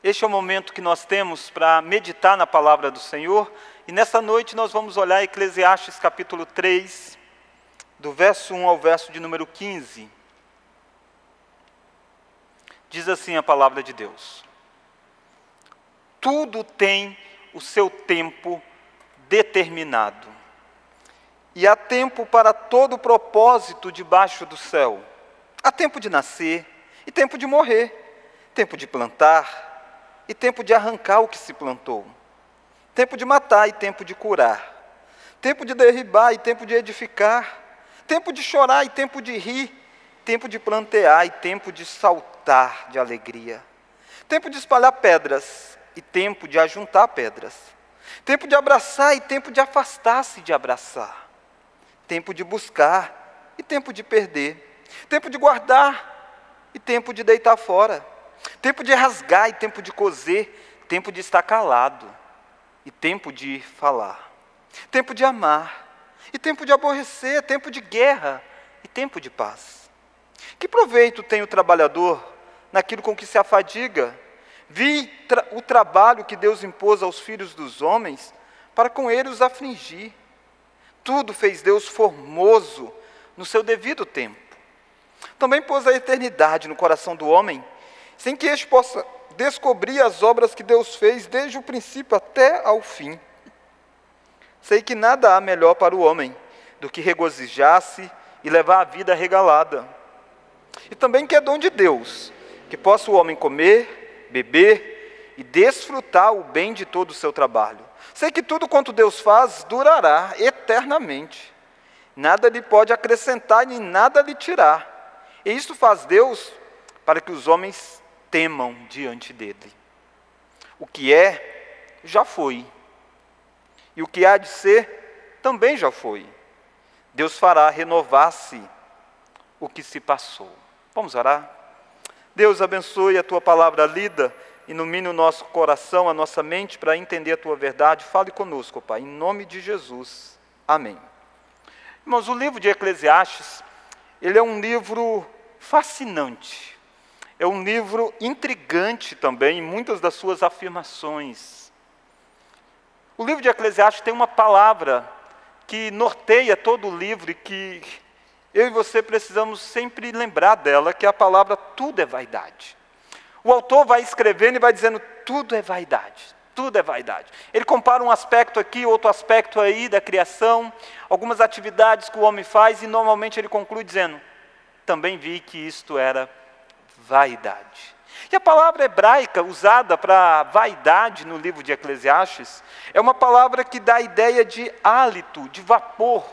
Este é o momento que nós temos para meditar na palavra do Senhor, e nessa noite nós vamos olhar Eclesiastes capítulo 3, do verso 1 ao verso de número 15. Diz assim a palavra de Deus: tudo tem o seu tempo determinado, e há tempo para todo propósito debaixo do céu. Há tempo de nascer e tempo de morrer, tempo de plantar e tempo de arrancar o que se plantou, tempo de matar e tempo de curar, tempo de derribar e tempo de edificar, tempo de chorar e tempo de rir, tempo de plantear e tempo de saltar de alegria, tempo de espalhar pedras e tempo de ajuntar pedras, tempo de abraçar e tempo de afastar-se de abraçar, tempo de buscar e tempo de perder, tempo de guardar e tempo de deitar fora, tempo de rasgar e tempo de coser, tempo de estar calado e tempo de falar, tempo de amar e tempo de aborrecer, tempo de guerra e tempo de paz. Que proveito tem o trabalhador naquilo com que se afadiga? Vi o trabalho que Deus impôs aos filhos dos homens para com ele os afligir. Tudo fez Deus formoso no seu devido tempo. Também pôs a eternidade no coração do homem, sem que este possa descobrir as obras que Deus fez desde o princípio até ao fim. Sei que nada há melhor para o homem do que regozijar-se e levar a vida regalada. E também que é dom de Deus, que possa o homem comer, beber e desfrutar o bem de todo o seu trabalho. Sei que tudo quanto Deus faz durará eternamente. Nada lhe pode acrescentar nem nada lhe tirar. E isto faz Deus para que os homens temam diante dele. O que é, já foi. E o que há de ser, também já foi. Deus fará renovar-se o que se passou. Vamos orar? Deus, abençoe a tua palavra lida, ilumine o nosso coração, a nossa mente para entender a tua verdade. Fale conosco, Pai, em nome de Jesus. Amém. Irmãos, o livro de Eclesiastes, ele é um livro fascinante. É um livro intrigante também em muitas das suas afirmações. O livro de Eclesiastes tem uma palavra que norteia todo o livro e que eu e você precisamos sempre lembrar dela, que é a palavra tudo é vaidade. O autor vai escrevendo e vai dizendo tudo é vaidade, tudo é vaidade. Ele compara um aspecto aqui, outro aspecto aí da criação, algumas atividades que o homem faz e normalmente ele conclui dizendo, também vi que isto era vaidade. E a palavra hebraica usada para vaidade no livro de Eclesiastes é uma palavra que dá a ideia de hálito, de vapor,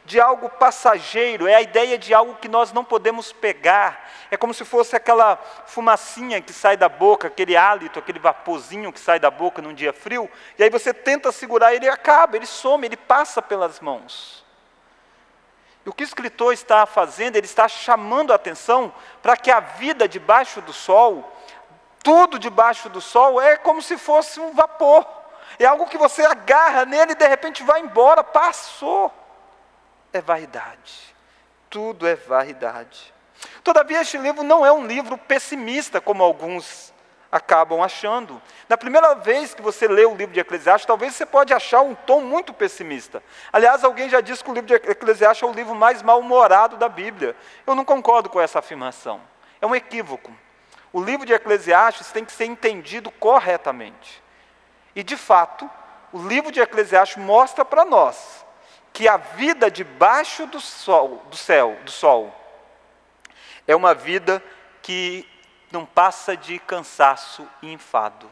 de algo passageiro, é a ideia de algo que nós não podemos pegar, é como se fosse aquela fumacinha que sai da boca, aquele hálito, aquele vaporzinho que sai da boca num dia frio, e aí você tenta segurar, ele acaba, ele some, ele passa pelas mãos. E o que o escritor está fazendo, ele está chamando a atenção para que a vida debaixo do sol, tudo debaixo do sol é como se fosse um vapor, é algo que você agarra nele e de repente vai embora, passou. É vaidade, tudo é vaidade. Todavia este livro não é um livro pessimista, como alguns acabam achando. Na primeira vez que você lê o livro de Eclesiastes, talvez você pode achar um tom muito pessimista. Aliás, alguém já disse que o livro de Eclesiastes é o livro mais mal-humorado da Bíblia. Eu não concordo com essa afirmação. É um equívoco. O livro de Eclesiastes tem que ser entendido corretamente. E, de fato, o livro de Eclesiastes mostra para nós que a vida debaixo do sol, do sol, é uma vida que não passa de cansaço e enfado.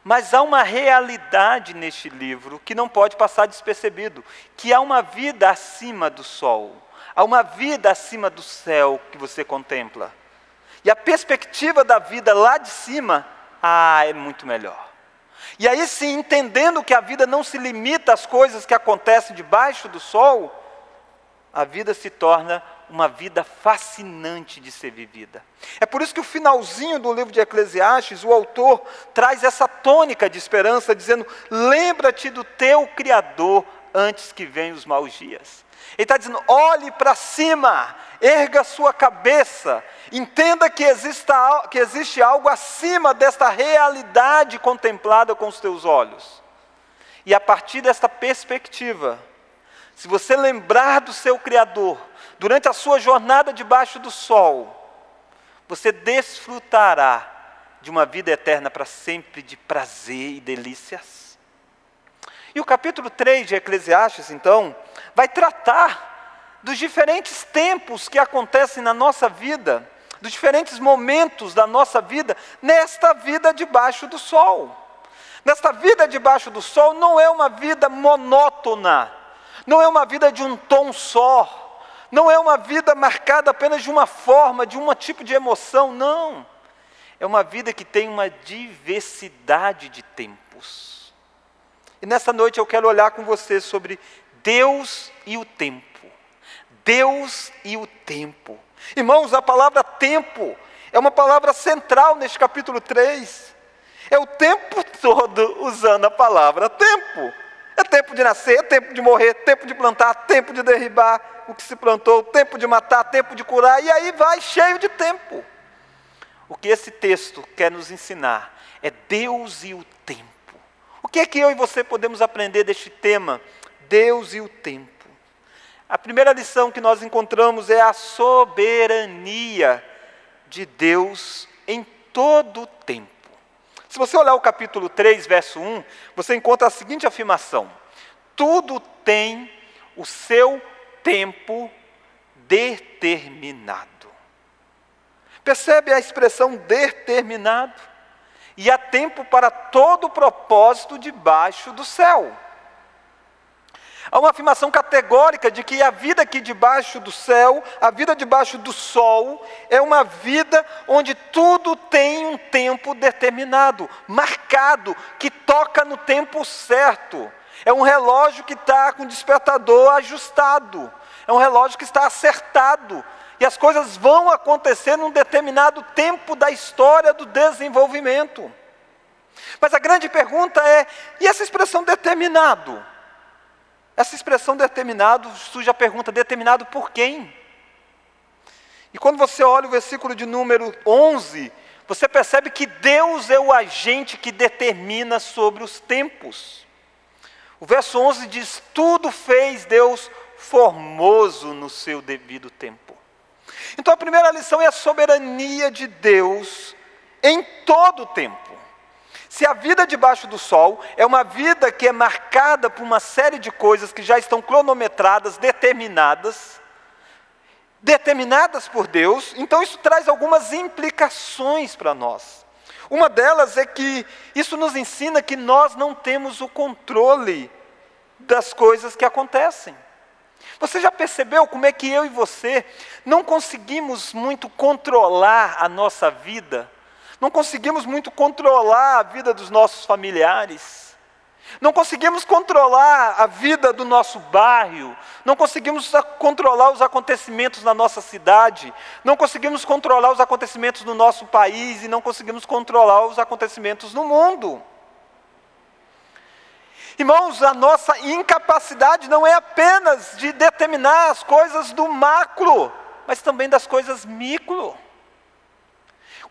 Mas há uma realidade neste livro que não pode passar despercebido, que há uma vida acima do sol, há uma vida acima do céu que você contempla. E a perspectiva da vida lá de cima, é muito melhor. E aí sim, entendendo que a vida não se limita às coisas que acontecem debaixo do sol, a vida se torna uma vida fascinante de ser vivida. É por isso que o finalzinho do livro de Eclesiastes, o autor traz essa tônica de esperança, dizendo, lembra-te do teu Criador antes que venham os maus dias. Ele está dizendo, olhe para cima, erga sua cabeça, entenda que existe algo acima desta realidade contemplada com os teus olhos. E a partir desta perspectiva, se você lembrar do seu Criador, durante a sua jornada debaixo do sol, você desfrutará de uma vida eterna para sempre, de prazer e delícias. E o capítulo 3 de Eclesiastes, então, vai tratar dos diferentes tempos que acontecem na nossa vida, dos diferentes momentos da nossa vida, nesta vida debaixo do sol. Nesta vida debaixo do sol não é uma vida monótona, não é uma vida de um tom só, não é uma vida marcada apenas de uma forma, de um tipo de emoção, não. É uma vida que tem uma diversidade de tempos. E nessa noite eu quero olhar com você sobre Deus e o tempo. Deus e o tempo. Irmãos, a palavra tempo é uma palavra central neste capítulo 3. É o tempo todo usando a palavra tempo. É tempo de nascer, é tempo de morrer, tempo de plantar, tempo de derribar o que se plantou, tempo de matar, tempo de curar, e aí vai cheio de tempo. O que esse texto quer nos ensinar é Deus e o tempo. O que é que eu e você podemos aprender deste tema, Deus e o tempo? A primeira lição que nós encontramos é a soberania de Deus em todo o tempo. Se você olhar o capítulo 3, verso 1, você encontra a seguinte afirmação: tudo tem o seu tempo determinado. Percebe a expressão determinado? E há tempo para todo o propósito debaixo do céu. Há uma afirmação categórica de que a vida aqui debaixo do céu, a vida debaixo do sol, é uma vida onde tudo tem um tempo determinado, marcado, que toca no tempo certo. É um relógio que está com o despertador ajustado, é um relógio que está acertado, e as coisas vão acontecer num determinado tempo da história do desenvolvimento. Mas a grande pergunta é, e essa expressão determinado? Essa expressão determinado, surge a pergunta, determinado por quem? E quando você olha o versículo de número 11, você percebe que Deus é o agente que determina sobre os tempos. O verso 11 diz, tudo fez Deus formoso no seu devido tempo. Então a primeira lição é a soberania de Deus em todo o tempo. Se a vida debaixo do sol é uma vida que é marcada por uma série de coisas que já estão cronometradas, determinadas por Deus, então isso traz algumas implicações para nós. Uma delas é que isso nos ensina que nós não temos o controle das coisas que acontecem. Você já percebeu como é que eu e você não conseguimos muito controlar a nossa vida? Não conseguimos muito controlar a vida dos nossos familiares. Não conseguimos controlar a vida do nosso bairro. Não conseguimos controlar os acontecimentos na nossa cidade. Não conseguimos controlar os acontecimentos no nosso país. E não conseguimos controlar os acontecimentos no mundo. Irmãos, a nossa incapacidade não é apenas de determinar as coisas do macro, mas também das coisas micro.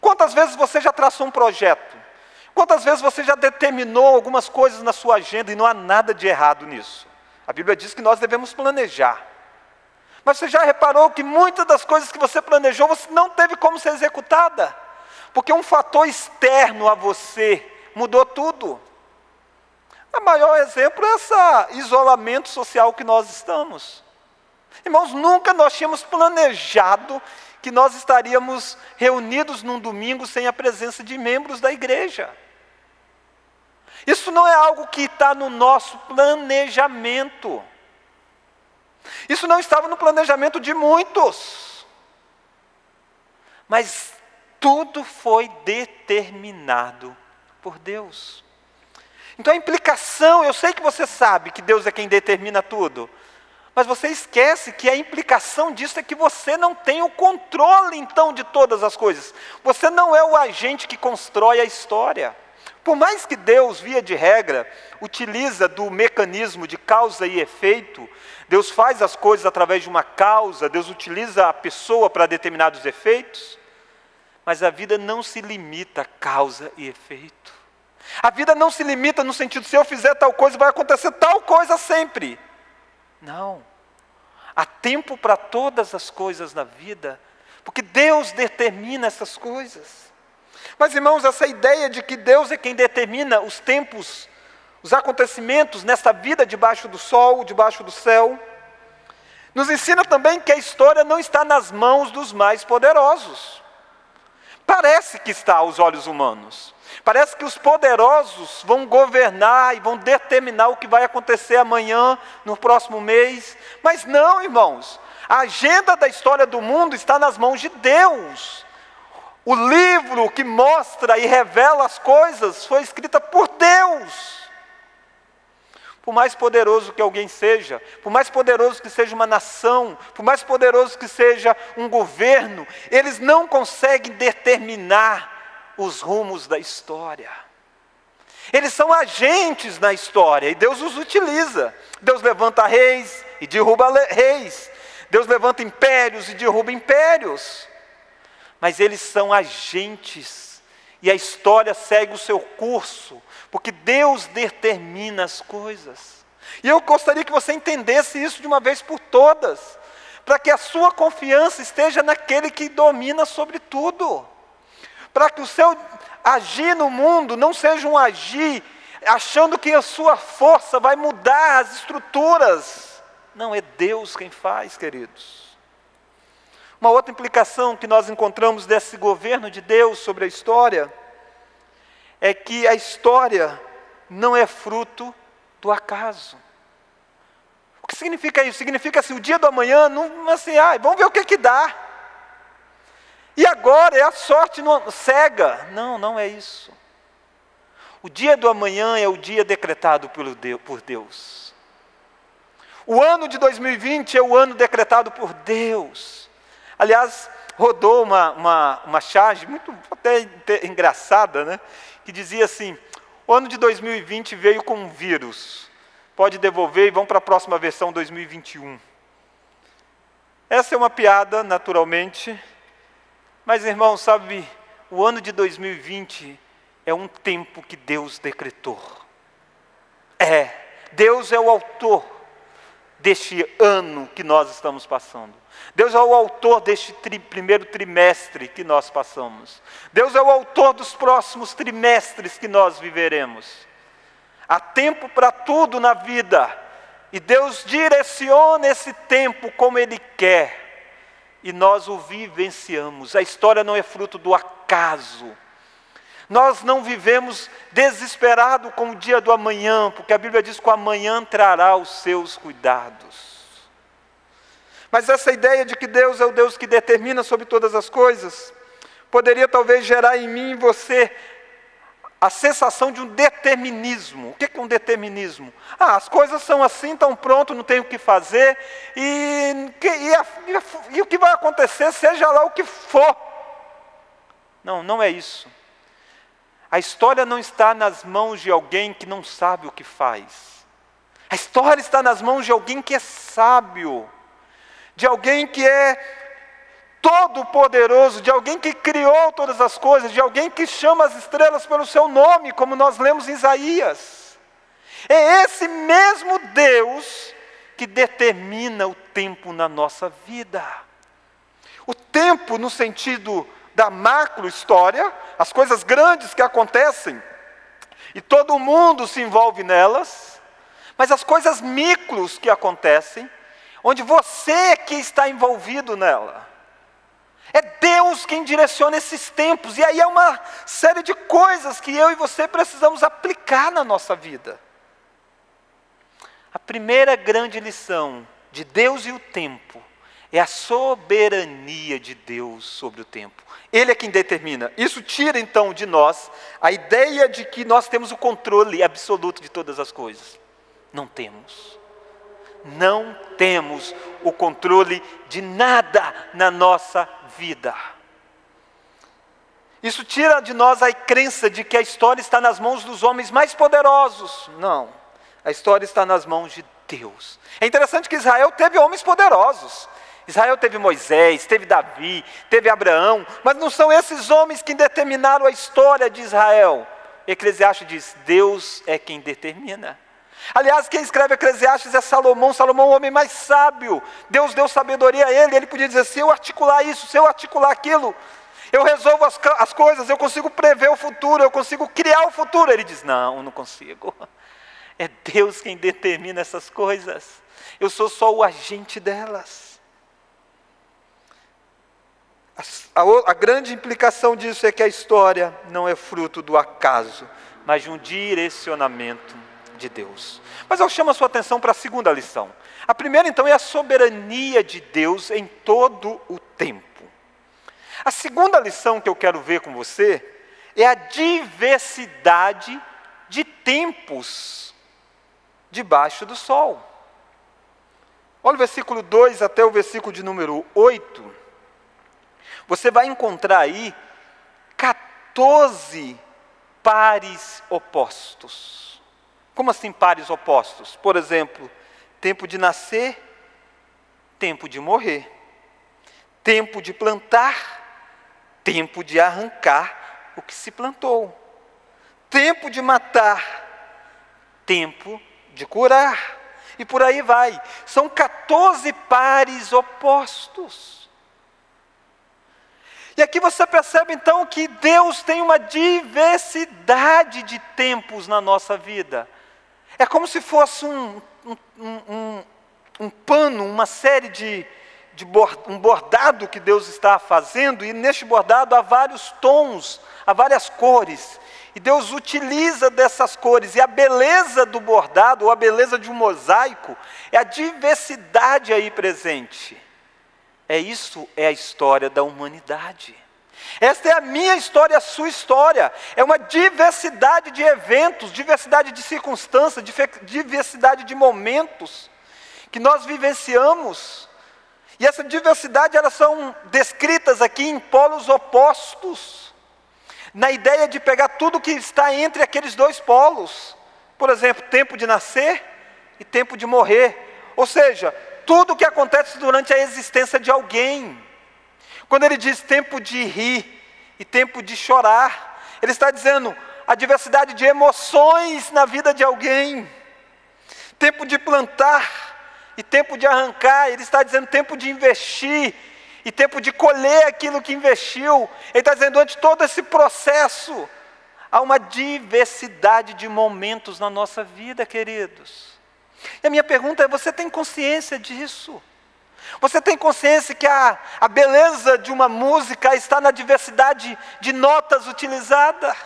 Quantas vezes você já traçou um projeto? Quantas vezes você já determinou algumas coisas na sua agenda e não há nada de errado nisso? A Bíblia diz que nós devemos planejar. Mas você já reparou que muitas das coisas que você planejou, você não teve como ser executada? Porque um fator externo a você mudou tudo. O maior exemplo é esse isolamento social que nós estamos. Irmãos, nunca nós tínhamos planejado que nós estaríamos reunidos num domingo sem a presença de membros da igreja. Isso não é algo que está no nosso planejamento. Isso não estava no planejamento de muitos. Mas tudo foi determinado por Deus. Então a implicação, eu sei que você sabe que Deus é quem determina tudo, mas você esquece que a implicação disso é que você não tem o controle então de todas as coisas. Você não é o agente que constrói a história. por mais que Deus, via de regra, utiliza do mecanismo de causa e efeito, Deus faz as coisas através de uma causa, Deus utiliza a pessoa para determinados efeitos, mas a vida não se limita a causa e efeito. A vida não se limita no sentido, se eu fizer tal coisa, vai acontecer tal coisa sempre. Não. Há tempo para todas as coisas na vida, porque Deus determina essas coisas. Mas, irmãos, essa ideia de que Deus é quem determina os tempos, os acontecimentos nessa vida debaixo do sol, debaixo do céu, nos ensina também que a história não está nas mãos dos mais poderosos. Parece que está aos olhos humanos. Parece que os poderosos vão governar e vão determinar o que vai acontecer amanhã, no próximo mês. Mas não, irmãos. A agenda da história do mundo está nas mãos de Deus. O livro que mostra e revela as coisas foi escrito por Deus. Por mais poderoso que alguém seja, por mais poderoso que seja uma nação, por mais poderoso que seja um governo, eles não conseguem determinar os rumos da história. Eles são agentes na história e Deus os utiliza. Deus levanta reis e derruba reis. Deus levanta impérios e derruba impérios. Mas eles são agentes e a história segue o seu curso, porque Deus determina as coisas. E eu gostaria que você entendesse isso de uma vez por todas, para que a sua confiança esteja naquele que domina sobre tudo. Para que o seu agir no mundo não seja um agir achando que a sua força vai mudar as estruturas. Não, é Deus quem faz, queridos. Uma outra implicação que nós encontramos desse governo de Deus sobre a história é que a história não é fruto do acaso. O que significa isso? Significa assim, o dia do amanhã, não assim, vamos ver o que dá. E agora é a sorte cega. Não, não é isso. O dia do amanhã é o dia decretado por Deus. O ano de 2020 é o ano decretado por Deus. Aliás, rodou uma charge muito até engraçada, né? Que dizia assim, o ano de 2020 veio com um vírus. Pode devolver e vamos para a próxima versão 2021. Essa é uma piada, naturalmente. Mas, irmão, sabe, o ano de 2020 é um tempo que Deus decretou. Deus é o autor deste ano que nós estamos passando. Deus é o autor deste primeiro trimestre que nós passamos. Deus é o autor dos próximos trimestres que nós viveremos. Há tempo para tudo na vida. E Deus direciona esse tempo como Ele quer. E nós o vivenciamos. A história não é fruto do acaso. Nós não vivemos desesperado com o dia do amanhã, porque a Bíblia diz que o amanhã trará os seus cuidados. Mas essa ideia de que Deus é o Deus que determina sobre todas as coisas, poderia talvez gerar em mim e em você a sensação de um determinismo. O que é um determinismo? As coisas são assim, estão pronto, não tem o que fazer, e o que vai acontecer, seja lá o que for. Não, não é isso. A história não está nas mãos de alguém que não sabe o que faz. A história está nas mãos de alguém que é sábio, de alguém que é todo-poderoso, de alguém que criou todas as coisas, de alguém que chama as estrelas pelo seu nome, como nós lemos em Isaías. É esse mesmo Deus que determina o tempo na nossa vida. O tempo no sentido da macro-história, as coisas grandes que acontecem, e todo mundo se envolve nelas, mas as coisas micros que acontecem, onde você é que está envolvido nela. É Deus quem direciona esses tempos, e aí é uma série de coisas que eu e você precisamos aplicar na nossa vida. A primeira grande lição de Deus e o tempo é a soberania de Deus sobre o tempo. Ele é quem determina. Isso tira então de nós a ideia de que nós temos o controle absoluto de todas as coisas. Não temos. Não temos o controle de nada na nossa vida. Isso tira de nós a crença de que a história está nas mãos dos homens mais poderosos. Não, a história está nas mãos de Deus. É interessante que Israel teve homens poderosos. Israel teve Moisés, teve Davi, teve Abraão, mas não são esses homens que determinaram a história de Israel. Eclesiastes diz, Deus é quem determina. Aliás, quem escreve Eclesiastes é Salomão. Salomão é o homem mais sábio. Deus deu sabedoria a ele. Ele podia dizer, se eu articular isso, se eu articular aquilo, eu resolvo as coisas, eu consigo prever o futuro, eu consigo criar o futuro. Ele diz, não consigo. É Deus quem determina essas coisas. Eu sou só o agente delas. A grande implicação disso é que a história não é fruto do acaso, mas de um direcionamento de Deus. Mas eu chamo a sua atenção para a segunda lição. A primeira, então, é a soberania de Deus em todo o tempo. A segunda lição que eu quero ver com você é a diversidade de tempos debaixo do sol. Olha o versículo 2 até o versículo de número 8. Você vai encontrar aí 14 pares opostos. Como assim pares opostos? Por exemplo, tempo de nascer, tempo de morrer. Tempo de plantar, tempo de arrancar o que se plantou. Tempo de matar, tempo de curar. E por aí vai. São 14 pares opostos. E aqui você percebe então que Deus tem uma diversidade de tempos na nossa vida. É como se fosse um pano, uma série um bordado que Deus está fazendo, e neste bordado há vários tons, há várias cores. E Deus utiliza dessas cores, e a beleza do bordado, ou a beleza de um mosaico, é a diversidade aí presente. Isso é a história da humanidade. Esta é a minha história, a sua história. É uma diversidade de eventos, diversidade de circunstâncias, diversidade de momentos que nós vivenciamos. E essa diversidade, elas são descritas aqui em polos opostos, na ideia de pegar tudo que está entre aqueles dois polos. Por exemplo, tempo de nascer e tempo de morrer. Ou seja, tudo o que acontece durante a existência de alguém. Quando ele diz tempo de rir e tempo de chorar, ele está dizendo a diversidade de emoções na vida de alguém. Tempo de plantar e tempo de arrancar, ele está dizendo tempo de investir e tempo de colher aquilo que investiu. Ele está dizendo, durante todo esse processo, há uma diversidade de momentos na nossa vida, queridos. E a minha pergunta é, você tem consciência disso? Você tem consciência que a beleza de uma música está na diversidade de notas utilizadas?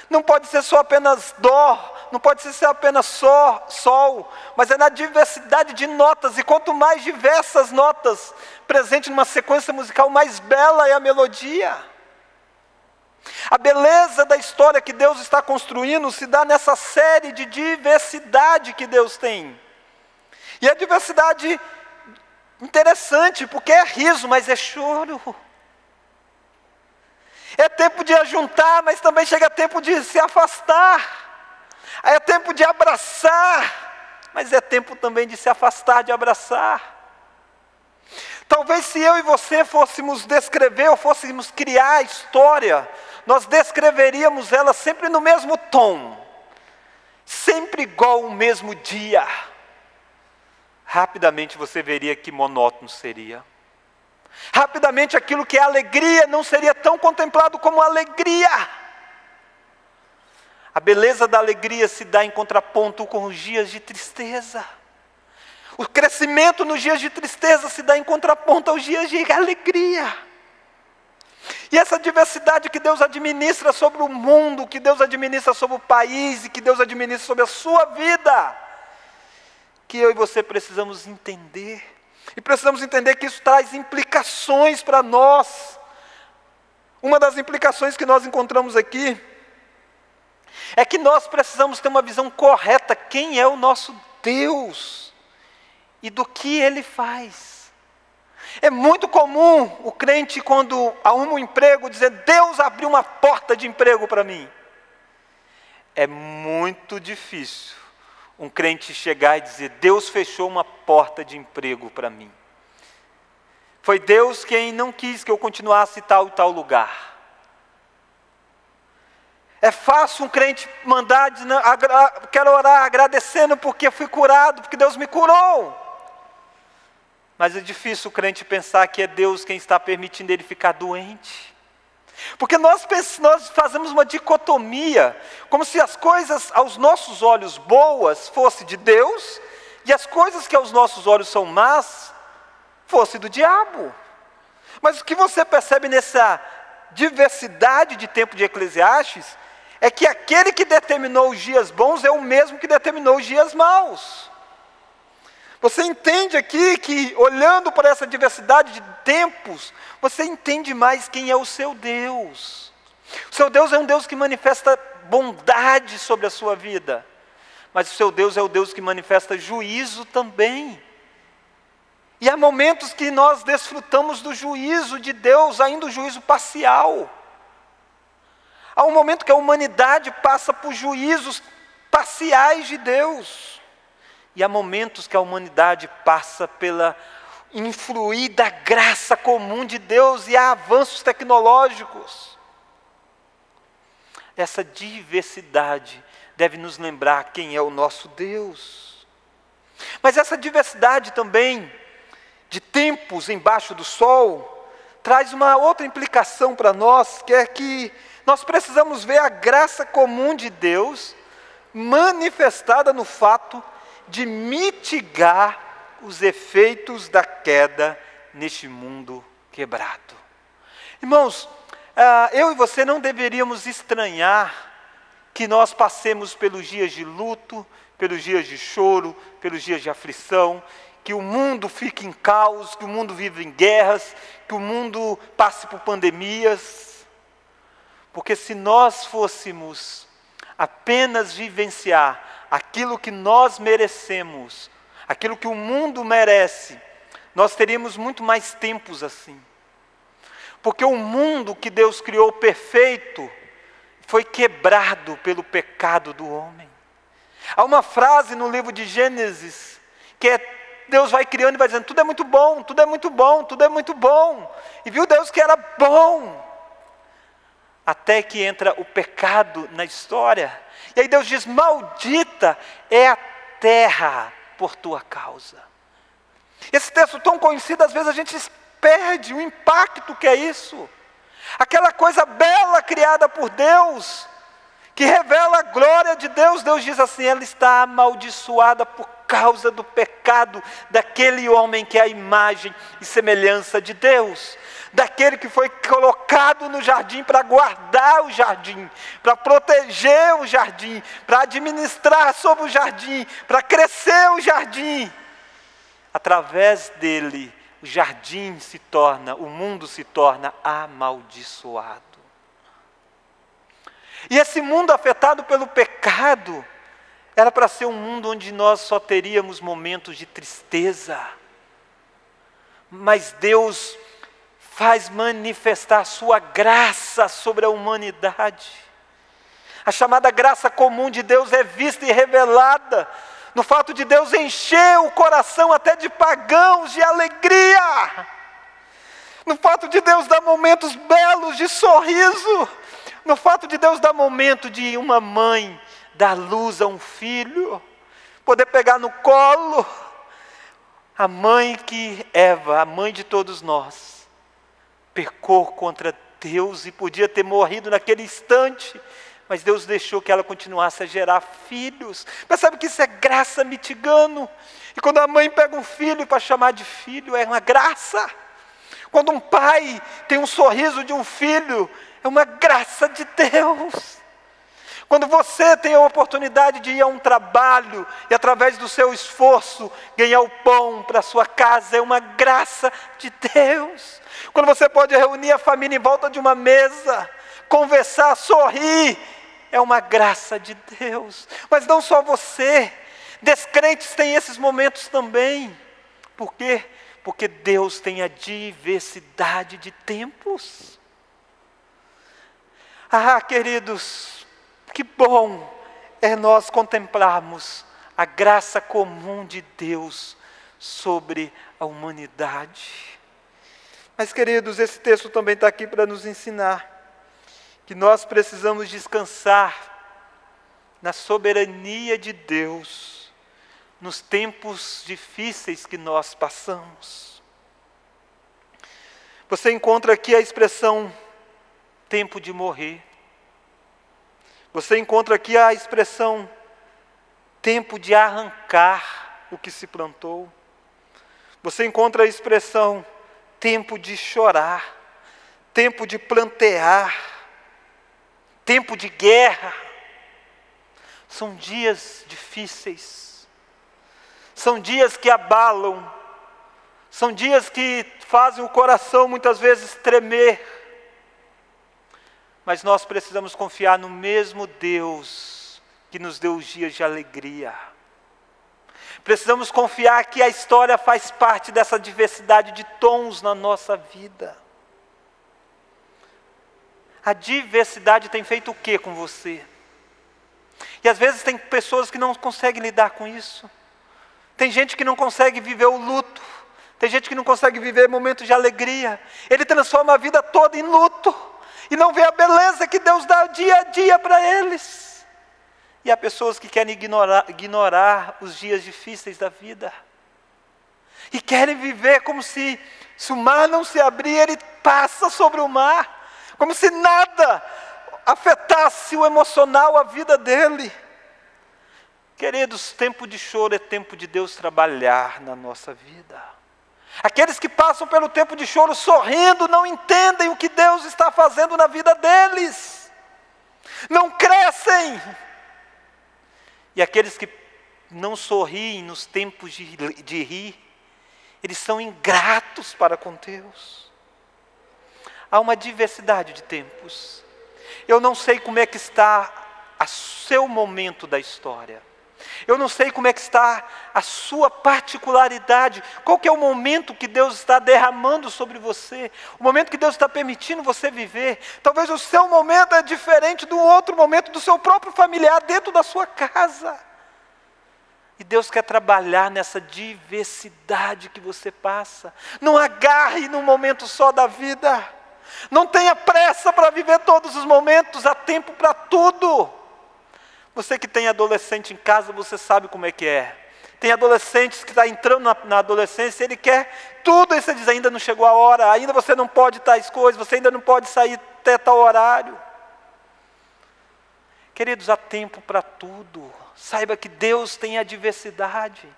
Não pode ser só apenas dó, não pode ser apenas sol, mas é na diversidade de notas. E quanto mais diversas notas presentes numa sequência musical, mais bela é a melodia. A beleza da história que Deus está construindo se dá nessa série de diversidade que Deus tem. E a diversidade interessante, porque é riso, mas é choro. É tempo de ajuntar, mas também chega tempo de se afastar. É tempo de abraçar, mas é tempo também de se afastar, de abraçar. Talvez se eu e você fôssemos descrever, ou fôssemos criar a história, nós descreveríamos ela sempre no mesmo tom. Sempre igual o mesmo dia. Rapidamente você veria que monótono seria. Rapidamente aquilo que é alegria não seria tão contemplado como alegria. A beleza da alegria se dá em contraponto com os dias de tristeza. O crescimento nos dias de tristeza se dá em contraponto aos dias de alegria. E essa diversidade que Deus administra sobre o mundo, que Deus administra sobre o país e que Deus administra sobre a sua vida, que eu e você precisamos entender. E precisamos entender que isso traz implicações para nós. Uma das implicações que nós encontramos aqui é que nós precisamos ter uma visão correta quem é o nosso Deus e do que Ele faz. É muito comum o crente, quando arruma um emprego, dizer: Deus abriu uma porta de emprego para mim. É muito difícil um crente chegar e dizer: Deus fechou uma porta de emprego para mim. Foi Deus quem não quis que eu continuasse tal e tal lugar. É fácil um crente mandar, quero orar agradecendo porque fui curado, porque Deus me curou. Mas é difícil o crente pensar que é Deus quem está permitindo ele ficar doente. Porque nós fazemos uma dicotomia, como se as coisas aos nossos olhos boas fossem de Deus, e as coisas que aos nossos olhos são más, fossem do diabo. Mas o que você percebe nessa diversidade de tempo de Eclesiastes, é que aquele que determinou os dias bons é o mesmo que determinou os dias maus. Você entende aqui que, olhando para essa diversidade de tempos, você entende mais quem é o seu Deus. O seu Deus é um Deus que manifesta bondade sobre a sua vida, mas o seu Deus é o Deus que manifesta juízo também. E há momentos que nós desfrutamos do juízo de Deus, ainda o juízo parcial. Há um momento que a humanidade passa por juízos parciais de Deus. E há momentos que a humanidade passa pela influir da graça comum de Deus e há avanços tecnológicos. Essa diversidade deve nos lembrar quem é o nosso Deus. Mas essa diversidade também de tempos embaixo do sol traz uma outra implicação para nós, que é que nós precisamos ver a graça comum de Deus manifestada no fato de mitigar os efeitos da queda neste mundo quebrado. Irmãos, eu e você não deveríamos estranhar que nós passemos pelos dias de luto, pelos dias de choro, pelos dias de aflição, que o mundo fique em caos, que o mundo vive em guerras, que o mundo passe por pandemias. Porque se nós fôssemos apenas vivenciar aquilo que nós merecemos, aquilo que o mundo merece, nós teríamos muito mais tempos assim. Porque o mundo que Deus criou perfeito foi quebrado pelo pecado do homem. Há uma frase no livro de Gênesis que Deus vai criando e vai dizendo: tudo é muito bom, tudo é muito bom, tudo é muito bom. E viu Deus que era bom. Até que entra o pecado na história. E aí Deus diz: maldita é a terra por tua causa. Esse texto tão conhecido, às vezes a gente perde o impacto que é isso. Aquela coisa bela criada por Deus, que revela a glória de Deus. Deus diz assim: ela está amaldiçoada por causa do pecado daquele homem que é a imagem e semelhança de Deus. Daquele que foi colocado no jardim para guardar o jardim, para proteger o jardim, para administrar sobre o jardim, para crescer o jardim. Através dele, o jardim se torna, o mundo se torna amaldiçoado. E esse mundo afetado pelo pecado, era para ser um mundo onde nós só teríamos momentos de tristeza. Mas Deus faz manifestar a sua graça sobre a humanidade. A chamada graça comum de Deus é vista e revelada no fato de Deus encher o coração até de pagãos de alegria, no fato de Deus dar momentos belos de sorriso, no fato de Deus dar momento de uma mãe dar luz a um filho, poder pegar no colo a mãe que Eva, a mãe de todos nós, pecou contra Deus e podia ter morrido naquele instante, mas Deus deixou que ela continuasse a gerar filhos. Percebe que isso é graça mitigando. E quando a mãe pega um filho para chamar de filho, é uma graça. Quando um pai tem um sorriso de um filho, é uma graça de Deus. Quando você tem a oportunidade de ir a um trabalho e através do seu esforço ganhar o pão para a sua casa, é uma graça de Deus. Quando você pode reunir a família em volta de uma mesa, conversar, sorrir, é uma graça de Deus. Mas não só você, descrentes têm esses momentos também. Por quê? Porque Deus tem a diversidade de tempos. Queridos, que bom é nós contemplarmos a graça comum de Deus sobre a humanidade. Mas, queridos, esse texto também está aqui para nos ensinar que nós precisamos descansar na soberania de Deus, nos tempos difíceis que nós passamos. Você encontra aqui a expressão tempo de morrer. Você encontra aqui a expressão tempo de arrancar o que se plantou. Você encontra a expressão tempo de chorar, tempo de plantear, tempo de guerra. São dias difíceis, são dias que abalam, são dias que fazem o coração muitas vezes tremer. Mas nós precisamos confiar no mesmo Deus que nos deu os dias de alegria. Precisamos confiar que a história faz parte dessa diversidade de tons na nossa vida. A diversidade tem feito o que com você? E às vezes tem pessoas que não conseguem lidar com isso. Tem gente que não consegue viver o luto. Tem gente que não consegue viver momentos de alegria. Ele transforma a vida toda em luto. E não vê a beleza que Deus dá dia a dia para eles. E há pessoas que querem ignorar os dias difíceis da vida. E querem viver como se o mar não se abrir, ele passa sobre o mar. Como se nada afetasse o emocional, a vida dele. Queridos, tempo de choro é tempo de Deus trabalhar na nossa vida. Aqueles que passam pelo tempo de choro sorrindo não entendem o que Deus está fazendo na vida deles. Não crescem. E aqueles que não sorriem nos tempos de rir, eles são ingratos para com Deus. Há uma diversidade de tempos. Eu não sei como é que está o seu momento da história. Eu não sei como é que está a sua particularidade. Qual que é o momento que Deus está derramando sobre você? O momento que Deus está permitindo você viver. Talvez o seu momento é diferente do outro momento do seu próprio familiar dentro da sua casa. E Deus quer trabalhar nessa diversidade que você passa. Não agarre num momento só da vida. Não tenha pressa para viver todos os momentos. Há tempo para tudo. Você que tem adolescente em casa, você sabe como é que é. Tem adolescentes que estão entrando na adolescência, ele quer tudo, e você diz, ainda não chegou a hora, ainda você não pode tais coisas, você ainda não pode sair até tal horário. Queridos, há tempo para tudo. Saiba que Deus tem a diversidade.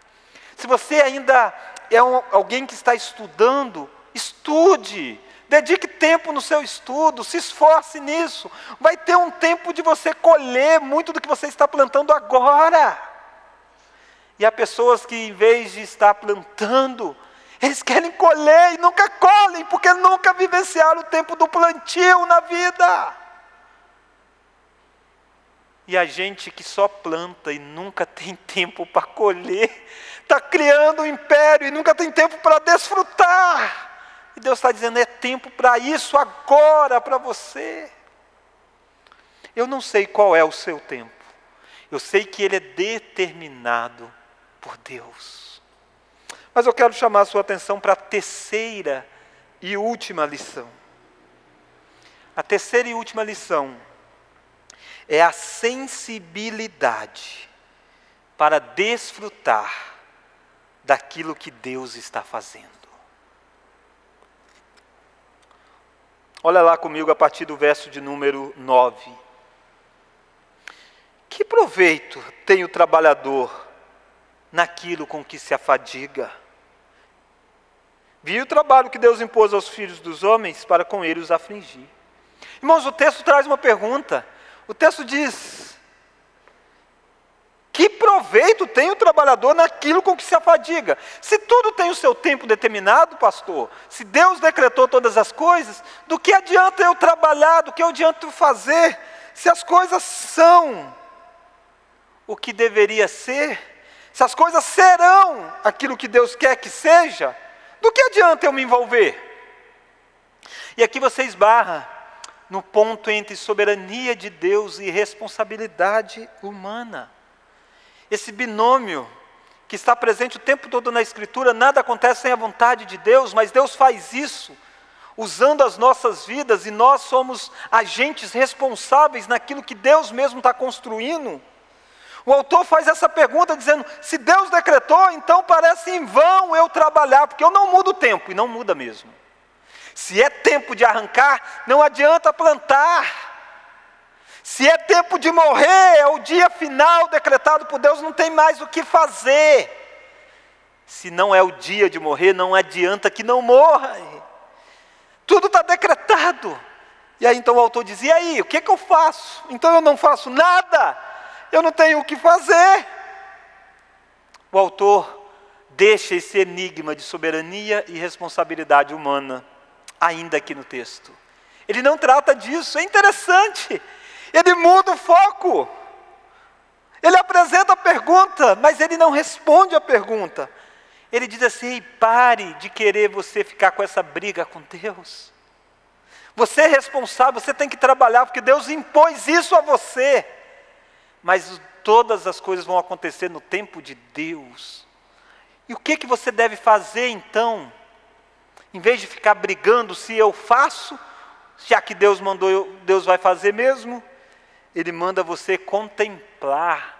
Se você ainda é alguém que está estudando, estude. Dedique tempo no seu estudo, se esforce nisso. Vai ter um tempo de você colher muito do que você está plantando agora. E há pessoas que, em vez de estar plantando, eles querem colher e nunca colhem, porque nunca vivenciaram o tempo do plantio na vida. E a gente que só planta e nunca tem tempo para colher, está criando um império e nunca tem tempo para desfrutar. E Deus está dizendo, é tempo para isso agora, para você. Eu não sei qual é o seu tempo. Eu sei que ele é determinado por Deus. Mas eu quero chamar a sua atenção para a terceira e última lição. A terceira e última lição é a sensibilidade para desfrutar daquilo que Deus está fazendo. Olha lá comigo a partir do verso de número 9. Que proveito tem o trabalhador naquilo com que se afadiga? Vi o trabalho que Deus impôs aos filhos dos homens para com eles os afligir. Irmãos, o texto traz uma pergunta. O texto diz, que proveito tem o trabalhador naquilo com que se afadiga? Se tudo tem o seu tempo determinado, pastor, se Deus decretou todas as coisas, do que adianta eu trabalhar, do que adianta eu fazer, se as coisas são o que deveria ser, se as coisas serão aquilo que Deus quer que seja, Do que adianta eu me envolver? E aqui você esbarra no ponto entre soberania de Deus e responsabilidade humana. Esse binômio que está presente o tempo todo na Escritura, nada acontece sem a vontade de Deus, mas Deus faz isso usando as nossas vidas, e nós somos agentes responsáveis naquilo que Deus mesmo está construindo. O autor faz essa pergunta dizendo, se Deus decretou, então parece em vão eu trabalhar, porque eu não mudo o tempo, e não muda mesmo. Se é tempo de arrancar, não adianta plantar. Se é tempo de morrer, é o dia final decretado por Deus, não tem mais o que fazer. Se não é o dia de morrer, não adianta que não morra. Tudo está decretado. E aí então o autor diz, e aí, o que eu faço? Então eu não faço nada, eu não tenho o que fazer. O autor deixa esse enigma de soberania e responsabilidade humana, ainda aqui no texto. Ele não trata disso, é interessante. Ele muda o foco. Ele apresenta a pergunta, mas ele não responde a pergunta. Ele diz assim, pare de querer você ficar com essa briga com Deus. Você é responsável, você tem que trabalhar, porque Deus impôs isso a você. Mas todas as coisas vão acontecer no tempo de Deus. E o que você deve fazer então? Em vez de ficar brigando se eu faço, já que Deus mandou, Deus vai fazer mesmo. Ele manda você contemplar,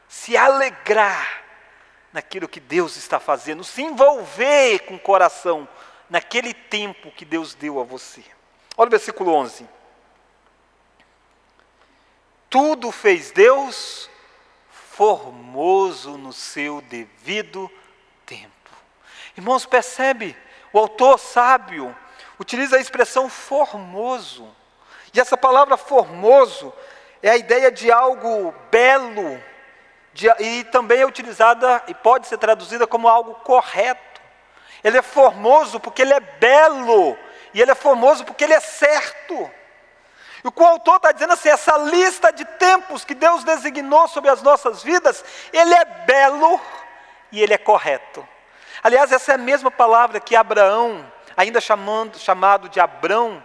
se alegrar naquilo que Deus está fazendo, se envolver com o coração naquele tempo que Deus deu a você. Olha o versículo 11. Tudo fez Deus formoso no seu devido tempo. Irmãos, percebe? O autor sábio utiliza a expressão formoso. E essa palavra formoso é a ideia de algo belo, e também é utilizada e pode ser traduzida como algo correto. Ele é formoso porque ele é belo, e ele é formoso porque ele é certo. E o que o autor está dizendo assim, essa lista de tempos que Deus designou sobre as nossas vidas, ele é belo e ele é correto. Aliás, essa é a mesma palavra que Abraão, ainda chamado de Abrão,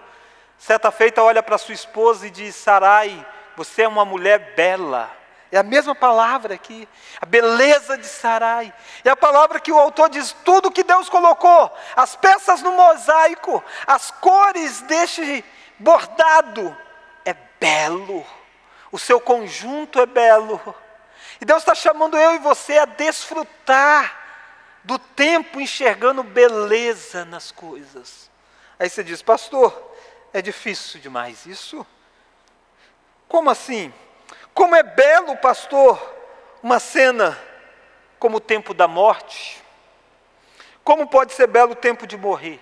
certa feita olha para sua esposa e diz, Sarai, você é uma mulher bela. É a mesma palavra aqui, a beleza de Sarai. É a palavra que o autor diz, tudo que Deus colocou, as peças no mosaico, as cores deste bordado, é belo. O seu conjunto é belo. E Deus está chamando eu e você a desfrutar do tempo enxergando beleza nas coisas. Aí você diz, pastor, é difícil demais isso? Como assim? Como é belo, pastor, uma cena como o tempo da morte? Como pode ser belo o tempo de morrer?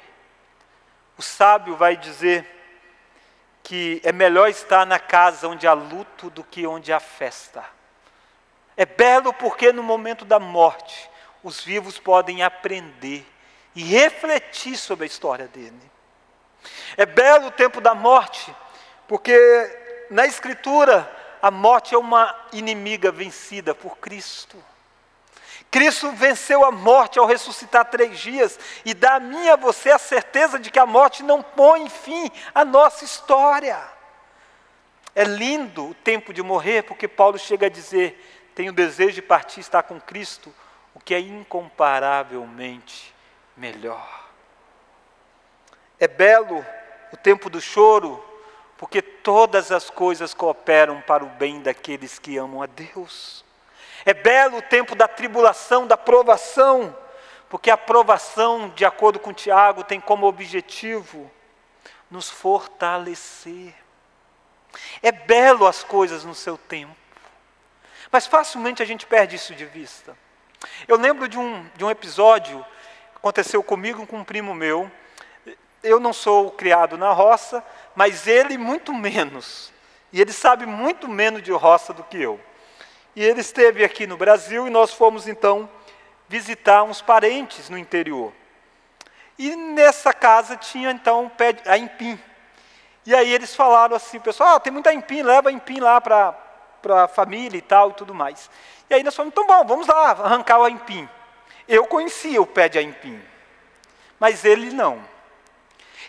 O sábio vai dizer que é melhor estar na casa onde há luto do que onde há festa. É belo porque no momento da morte, os vivos podem aprender e refletir sobre a história dele. É belo o tempo da morte, porque na Escritura, a morte é uma inimiga vencida por Cristo. Cristo venceu a morte ao ressuscitar 3 dias e dá a mim e a você a certeza de que a morte não põe fim à nossa história. É lindo o tempo de morrer, porque Paulo chega a dizer, tenho desejo de partir e estar com Cristo, o que é incomparavelmente melhor. É belo o tempo do choro, porque todas as coisas cooperam para o bem daqueles que amam a Deus. É belo o tempo da tribulação, da provação, porque a provação, de acordo com Tiago, tem como objetivo nos fortalecer. É belo as coisas no seu tempo, mas facilmente a gente perde isso de vista. Eu lembro de um episódio que aconteceu comigo com um primo meu. Eu não sou criado na roça, mas ele muito menos. E ele sabe muito menos de roça do que eu. E ele esteve aqui no Brasil e nós fomos então visitar uns parentes no interior. E nessa casa tinha então a aipim. E aí eles falaram assim, pessoal, tem muita aipim, leva aipim lá para a família e tal e tudo mais. E aí nós falamos, então bom, vamos lá arrancar o aipim. Eu conhecia o pé de aipim, mas ele não.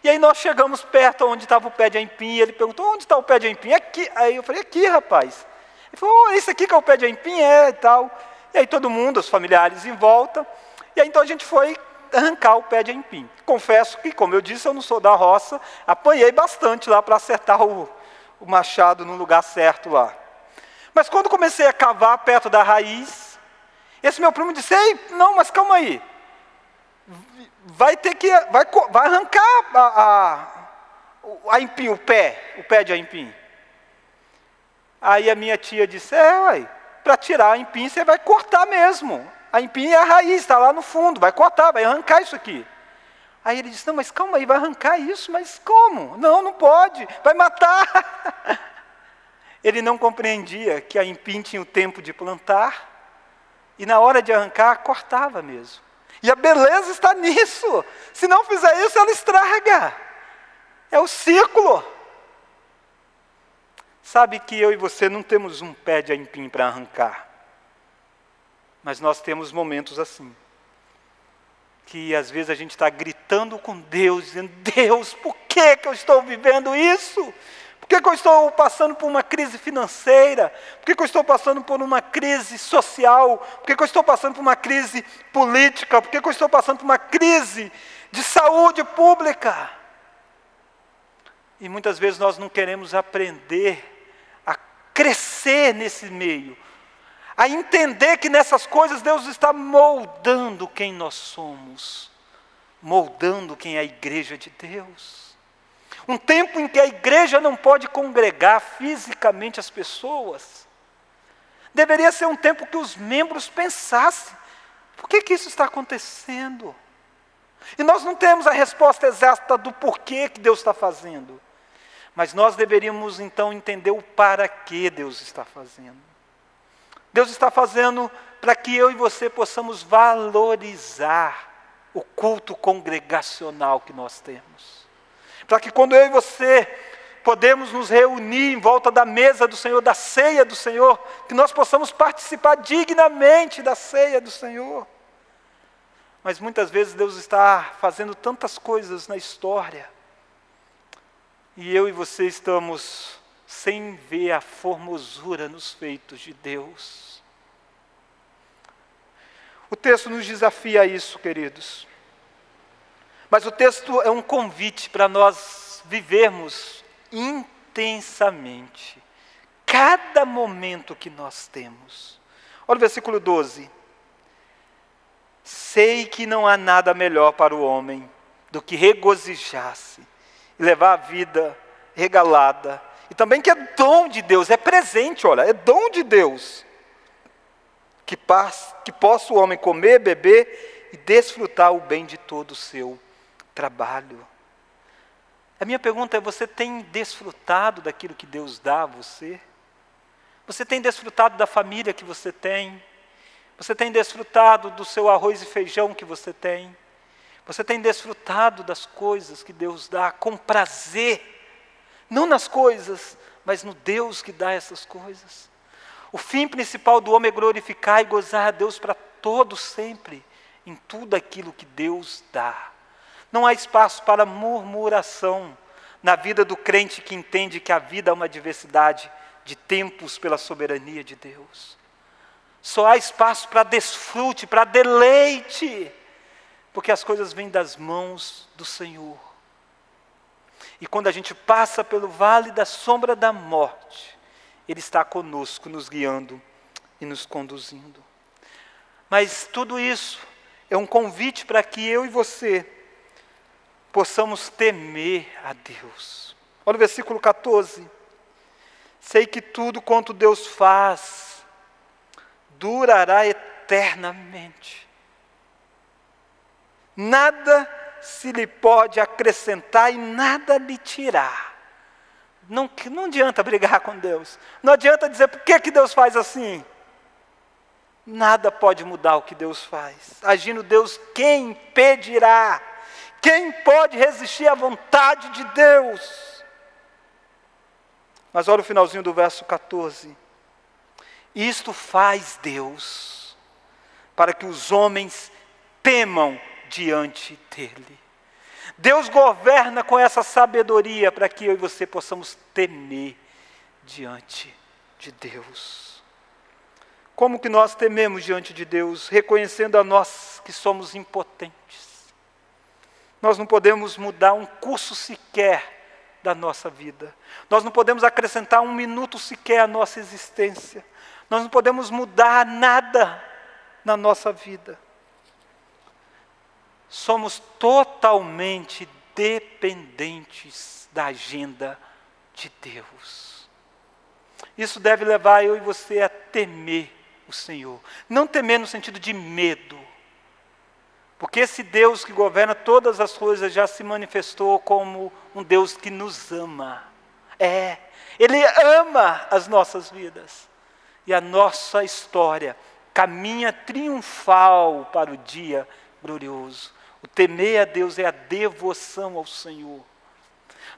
E aí nós chegamos perto onde estava o pé de aipim, e ele perguntou, onde está o pé de aipim? Aqui. Aí eu falei, aqui, rapaz. Ele falou, esse aqui que é o pé de aipim? É, e tal. E aí todo mundo, os familiares em volta, e aí então a gente foi arrancar o pé de aipim. Confesso que, como eu disse, eu não sou da roça, apanhei bastante lá para acertar o machado no lugar certo lá. Mas quando comecei a cavar perto da raiz, esse meu primo disse, ei, não, mas calma aí, vai arrancar aipim, o pé de aipim. Aí a minha tia disse, para tirar aipim você vai cortar mesmo. Aipim é a raiz, está lá no fundo, vai cortar, vai arrancar isso aqui. Aí ele disse, não, mas calma aí, vai arrancar isso, mas como? Não, não pode, vai matar. Ele não compreendia que a aipim tinha o tempo de plantar, e na hora de arrancar, cortava mesmo. E a beleza está nisso. Se não fizer isso, ela estraga. É o ciclo. Sabe que eu e você não temos um pé de aipim para arrancar. Mas nós temos momentos assim. Que às vezes a gente está gritando com Deus, dizendo, Deus, por que eu estou vivendo isso? Por que eu estou passando por uma crise financeira? Por que eu estou passando por uma crise social? Por que eu estou passando por uma crise política? Por que eu estou passando por uma crise de saúde pública? E muitas vezes nós não queremos aprender a crescer nesse meio, a entender que nessas coisas Deus está moldando quem nós somos, moldando quem é a igreja de Deus. Um tempo em que a igreja não pode congregar fisicamente as pessoas. Deveria ser um tempo que os membros pensassem, por que isso está acontecendo? E nós não temos a resposta exata do porquê que Deus está fazendo. Mas nós deveríamos então entender o para que Deus está fazendo. Deus está fazendo para que eu e você possamos valorizar o culto congregacional que nós temos. Para que quando eu e você podemos nos reunir em volta da mesa do Senhor, da ceia do Senhor, que nós possamos participar dignamente da ceia do Senhor. Mas muitas vezes Deus está fazendo tantas coisas na história, e eu e você estamos sem ver a formosura nos feitos de Deus. O texto nos desafia a isso, queridos. Mas o texto é um convite para nós vivermos intensamente cada momento que nós temos. Olha o versículo 12. Sei que não há nada melhor para o homem do que regozijar-se e levar a vida regalada. E também que é dom de Deus, é presente, olha, é dom de Deus. Que possa o homem comer, beber e desfrutar o bem de todo o seu trabalho. A minha pergunta é, você tem desfrutado daquilo que Deus dá a você? Você tem desfrutado da família que você tem? Você tem desfrutado do seu arroz e feijão que você tem? Você tem desfrutado das coisas que Deus dá com prazer? Não nas coisas, mas no Deus que dá essas coisas. O fim principal do homem é glorificar e gozar a Deus para todo sempre, em tudo aquilo que Deus dá. Não há espaço para murmuração na vida do crente que entende que a vida é uma diversidade de tempos pela soberania de Deus. Só há espaço para desfrute, para deleite, porque as coisas vêm das mãos do Senhor. E quando a gente passa pelo vale da sombra da morte, Ele está conosco, nos guiando e nos conduzindo. Mas tudo isso é um convite para que eu e você possamos temer a Deus. Olha o versículo 14. Sei que tudo quanto Deus faz durará eternamente. Nada se lhe pode acrescentar e nada lhe tirar. Não adianta brigar com Deus. Não adianta dizer por que Deus faz assim. Nada pode mudar o que Deus faz. Agindo Deus, quem impedirá? Quem pode resistir à vontade de Deus? Mas olha o finalzinho do verso 14. Isto faz Deus, para que os homens temam diante dele. Deus governa com essa sabedoria para que eu e você possamos temer diante de Deus. Como que nós tememos diante de Deus? Reconhecendo a nós que somos impotentes. Nós não podemos mudar um curso sequer da nossa vida. Nós não podemos acrescentar um minuto sequer à nossa existência. Nós não podemos mudar nada na nossa vida. Somos totalmente dependentes da agenda de Deus. Isso deve levar eu e você a temer o Senhor. Não temer no sentido de medo. Porque esse Deus que governa todas as coisas já se manifestou como um Deus que nos ama. Ele ama as nossas vidas. E a nossa história caminha triunfal para o dia glorioso. O temer a Deus é a devoção ao Senhor.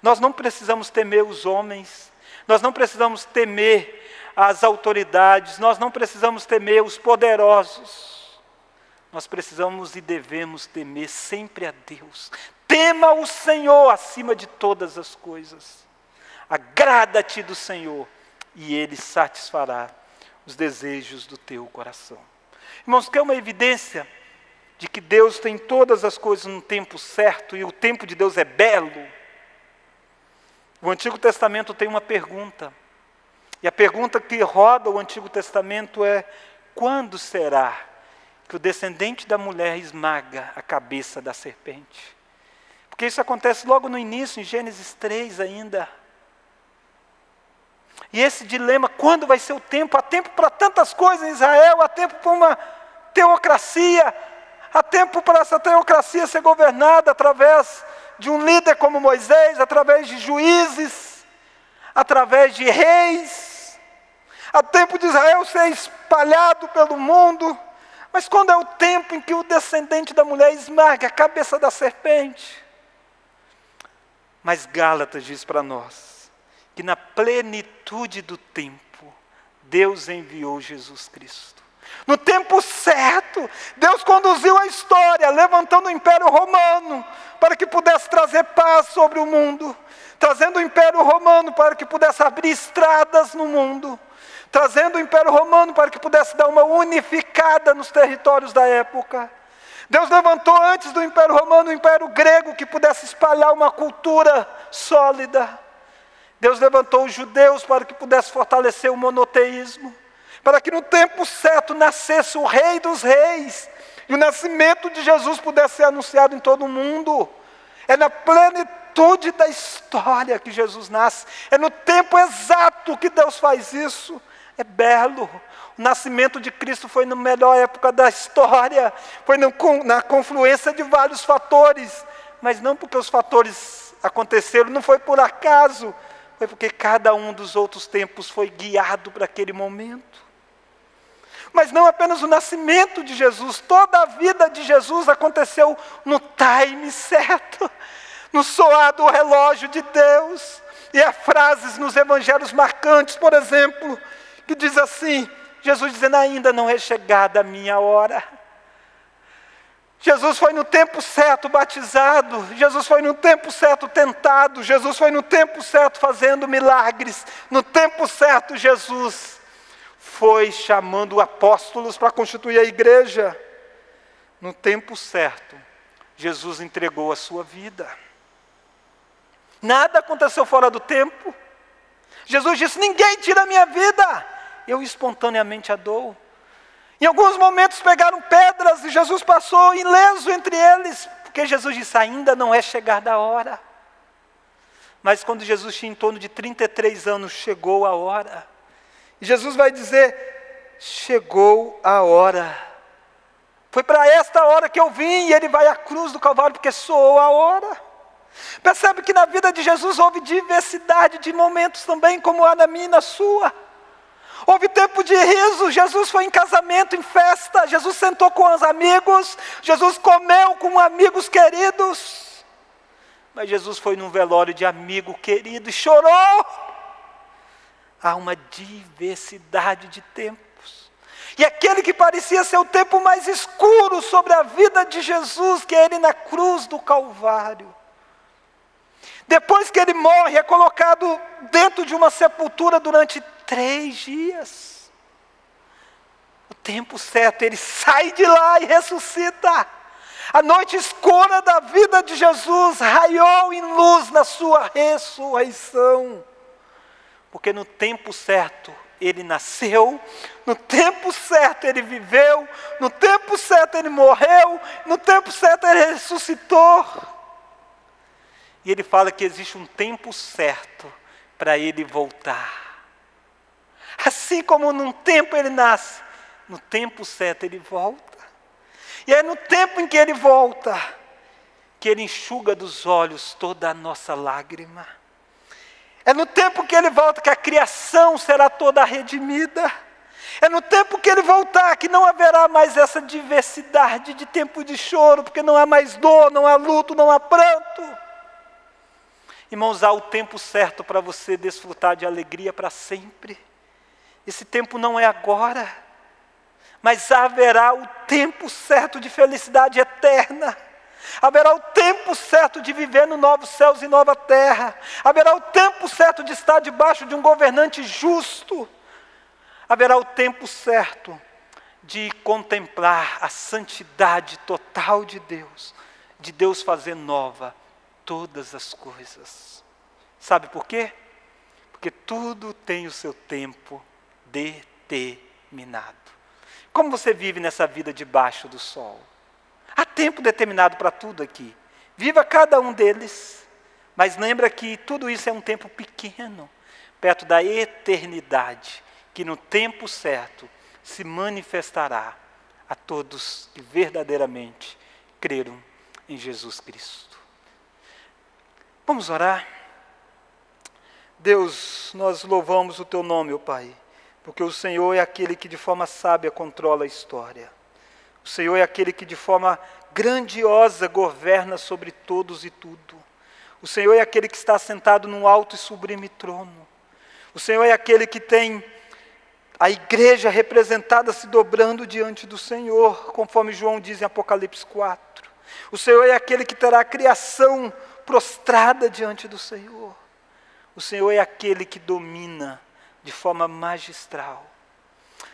Nós não precisamos temer os homens, nós não precisamos temer as autoridades, nós não precisamos temer os poderosos. Nós precisamos e devemos temer sempre a Deus. Tema o Senhor acima de todas as coisas. Agrada-te do Senhor e Ele satisfará os desejos do teu coração. Irmãos, quer uma evidência de que Deus tem todas as coisas no tempo certo e o tempo de Deus é belo? O Antigo Testamento tem uma pergunta. E a pergunta que roda o Antigo Testamento é: quando será que o descendente da mulher esmaga a cabeça da serpente? Porque isso acontece logo no início, em Gênesis 3 ainda. E esse dilema, quando vai ser o tempo? Há tempo para tantas coisas em Israel, há tempo para uma teocracia, há tempo para essa teocracia ser governada através de um líder como Moisés, através de juízes, através de reis. Há tempo de Israel ser espalhado pelo mundo. Mas quando é o tempo em que o descendente da mulher esmaga a cabeça da serpente? Mas Gálatas diz para nós que na plenitude do tempo, Deus enviou Jesus Cristo. No tempo certo, Deus conduziu a história, levantando o Império Romano, para que pudesse trazer paz sobre o mundo, trazendo o Império Romano para que pudesse abrir estradas no mundo, trazendo o Império Romano para que pudesse dar uma unificada nos territórios da época. Deus levantou antes do Império Romano o Império Grego, que pudesse espalhar uma cultura sólida. Deus levantou os judeus para que pudesse fortalecer o monoteísmo, para que no tempo certo nascesse o Rei dos Reis, e o nascimento de Jesus pudesse ser anunciado em todo o mundo. É na plenitude da história que Jesus nasce, é no tempo exato que Deus faz isso. É belo. O nascimento de Cristo foi na melhor época da história, foi na confluência de vários fatores, mas não porque os fatores aconteceram, não foi por acaso, foi porque cada um dos outros tempos foi guiado para aquele momento. Mas não apenas o nascimento de Jesus, toda a vida de Jesus aconteceu no time certo, no soar do relógio de Deus. E há frases nos evangelhos marcantes, por exemplo, que diz assim, Jesus dizendo: ainda não é chegada a minha hora. Jesus foi no tempo certo batizado, Jesus foi no tempo certo tentado, Jesus foi no tempo certo fazendo milagres, no tempo certo Jesus foi chamando apóstolos para constituir a igreja. No tempo certo, Jesus entregou a sua vida. Nada aconteceu fora do tempo. Jesus disse: ninguém tira a minha vida, eu espontaneamente a dou. Em alguns momentos pegaram pedras e Jesus passou ileso entre eles, porque Jesus disse: ainda não é chegada a hora. Mas quando Jesus tinha em torno de 33 anos, chegou a hora. E Jesus vai dizer: chegou a hora. Foi para esta hora que eu vim, e Ele vai à cruz do Calvário, porque soou a hora. Percebe que na vida de Jesus houve diversidade de momentos também, como há na minha e na sua. Houve tempo de riso, Jesus foi em casamento, em festa, Jesus sentou com os amigos, Jesus comeu com amigos queridos. Mas Jesus foi num velório de amigo querido e chorou. Há uma diversidade de tempos. E aquele que parecia ser o tempo mais escuro sobre a vida de Jesus, que é ele na cruz do Calvário. Depois que ele morre, é colocado dentro de uma sepultura durante 3 dias. O tempo certo, ele sai de lá e ressuscita. A noite escura da vida de Jesus raiou em luz na sua ressurreição. Porque no tempo certo ele nasceu, no tempo certo ele viveu, no tempo certo ele morreu, no tempo certo ele ressuscitou. E ele fala que existe um tempo certo para ele voltar. Assim como num tempo ele nasce, no tempo certo ele volta. E é no tempo em que ele volta, que ele enxuga dos olhos toda a nossa lágrima. É no tempo que ele volta que a criação será toda redimida. É no tempo que ele voltar que não haverá mais essa diversidade de tempo de choro, porque não há mais dor, não há luto, não há pranto. Irmãos, há o tempo certo para você desfrutar de alegria para sempre. Esse tempo não é agora, mas haverá o tempo certo de felicidade eterna. Haverá o tempo certo de viver no novos céus e nova terra. Haverá o tempo certo de estar debaixo de um governante justo. Haverá o tempo certo de contemplar a santidade total de Deus fazer nova todas as coisas. Sabe por quê? Porque tudo tem o seu tempo determinado. Como você vive nessa vida debaixo do sol? Há tempo determinado para tudo aqui. Viva cada um deles, mas lembra que tudo isso é um tempo pequeno, perto da eternidade, que no tempo certo se manifestará a todos que verdadeiramente creram em Jesus Cristo. Vamos orar? Deus, nós louvamos o Teu nome, ó Pai, porque o Senhor é aquele que de forma sábia controla a história. O Senhor é aquele que de forma grandiosa governa sobre todos e tudo. O Senhor é aquele que está sentado num alto e sublime trono. O Senhor é aquele que tem a igreja representada se dobrando diante do Senhor, conforme João diz em Apocalipse 4. O Senhor é aquele que terá a criação prostrada diante do Senhor. O Senhor é aquele que domina de forma magistral.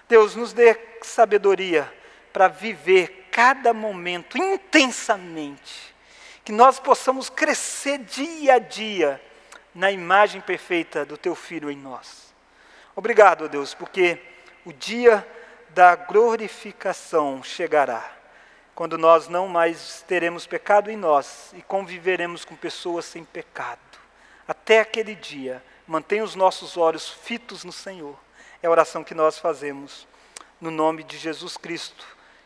Deus, nos dê sabedoria para viver cada momento intensamente, que nós possamos crescer dia a dia na imagem perfeita do Teu Filho em nós. Obrigado, Deus, porque o dia da glorificação chegará, quando nós não mais teremos pecado em nós e conviveremos com pessoas sem pecado. Até aquele dia, mantenha os nossos olhos fitos no Senhor. É a oração que nós fazemos, no nome de Jesus Cristo,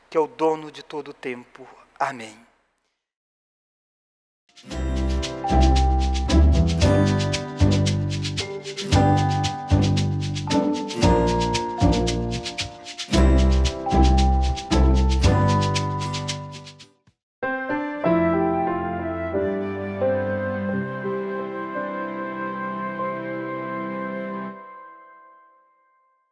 que é o dono de todo o tempo. Amém.